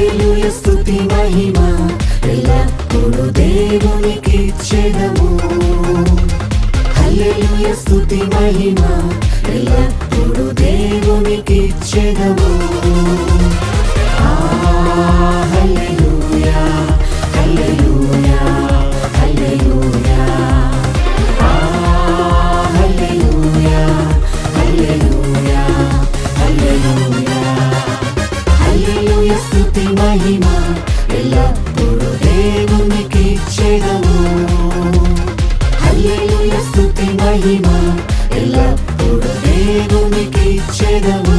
హల్లెలూయా స్తుతి మహిమ ఎల్లప్పుడూ దేవునికిచ్చెదము. హల్లెలూయా స్తుతి మహిమ ఎల్లప్పుడూ దేవునికిచ్చెదము. హల్లెలూయా హల్లెలూయా హల్లెలూయా హల్లెలూయా హల్లెలూయా హల్లెలూయా హల్లెలూయా స్తుతి మహిమ ఎల్లప్పుడూ దేవునికిచ్చెదము. హల్లెలూయా స్తుతి మహిమ ఎల్లప్పుడూ దేవునికిచ్చెదము.